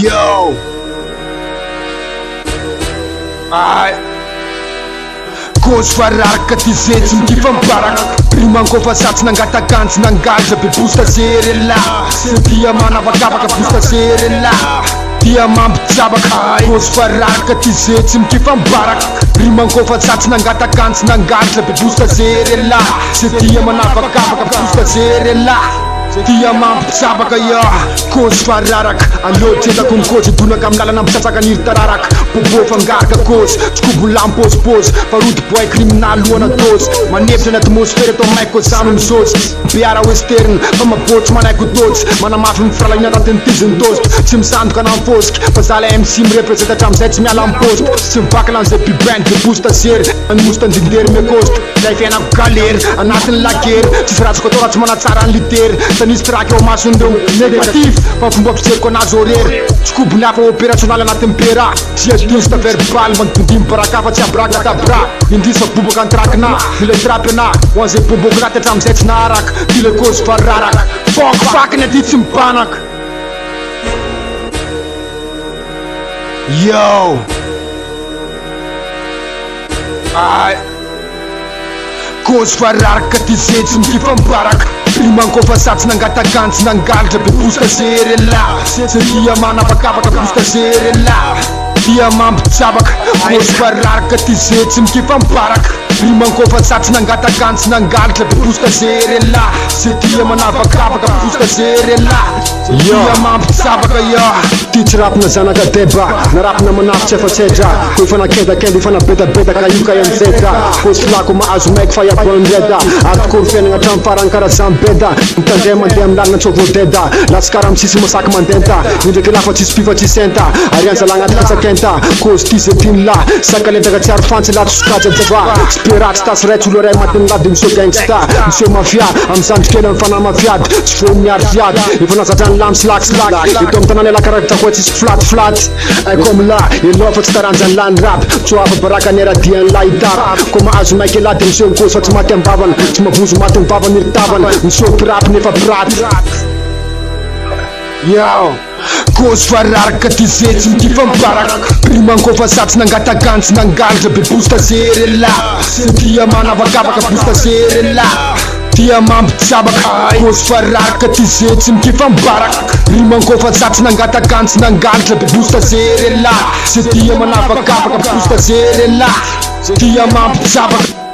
Yo! Kozy fararaka ty zetsy mifamparaka Rimanko fa satsy nangatakantsy nangalatra be bostaserela Dia manavakavaka bostaserela Dia mampijabaka Kozy fararaka ty zetsy mifamparaka Rimanko fa satsy nangatakantsy nangalatra be bostaserela Dia manavakavaka bostaserela Dia mampijabaka ya Kozy fararaka Alotretako ny kozy donaka amin'ny lalana mitsatsaky ny tararaka Bobo fangaraka kozy Tsikobo lampôzipôzy Farody boay criminal lohana tozy Manefitra ny atmosfera atao maiko zano misôzy Beara western Fa mabotsy manaiko tozy Manamafy mifiralagna anatin'ny tiziny tozy Tsy misandoka na mifosiky Fa zala MC mirepresenta hatramizay tsy miala mipôziko Tsy mivaky lan'izay bibend de bostasery Anosta ndindery mekôziko Zay fiainako galery Anatin'ny lakery Tsisy ratsiko atao raha tsy manatsara ny litery Nisy traky ao masondreo negatif Fa fomba fijeriko anazy horery Tsikobo ny hafa opérationnal anatin'ny pera Siastista verbal Mandibondim baraka fa tsy abraka tabra Indrisy fa bobaka antrakina Nilay trapy ana Ho an'izay boboko raty hatramizay tsy naharaka Ty le kozy fararaka Fakiny aty tsy mipanaka Yo! Kozy fararaka ty zetsy mifamparaka Rimanko fa satsy nangatakantsy nangalatra be bostaserela Dia manavakavaka bostaserela Dia mampijabaka Kozy fararaka ty zetsy mifamparaka Rimanko fa satsy nangatakantsy nangalatra be bostaserela Dia manavakavaka bostaserela Dia mampijabaka ya Ty tsy rapina zanaka deba Na rapina manafitsy efa tsedra Ko efa nakendakenda efa nabedabedaka io ka enjeda Kozy filako mahazo maiko fa iaboanreda Atykory fiainagna hatramy farany karaha zamy beda Mitandre mandeha amin'ny lalana tsy voadeda Latsikara misisy masaky mandenta Indraiky lafa tsisy pifa tsisy enta Ary anjala agnaty katsakenta Kozy ty zay tiny la Sakalentaka tsy ary fantsy lato sokaja java Speratsy tasy raitsy olo ray matiny lady miseo gangsta Miseo mafia Amizandro kely amy fana mafiady Tsy fo miary fiady Efa nazadrany lamy slakslak Eto amy tanany alakaraka takoa tsisy flat Comme là Elo fa tsy taranjany lany rap Tso hafa baraka ny radiany la itap Ko mahazo maiky elady miseo kozy fa tsy maty ambavana Tsy mavozo maty mivavana iritavana Miseo pirapy nefa piraty Yo! Kozy fararaka ty zetsy mifamparaka Rimanko fa satsy nangatakantsy nangalatra be bostaserela Dia manavakavaka bostaserela Dia mampijabaka Kozy fararaka ty zetsy mifamparaka Rimanko fa satsy nangatakantsy nangalatra be bostaserela Dia manavakavaka bostaserela Dia mampijabaka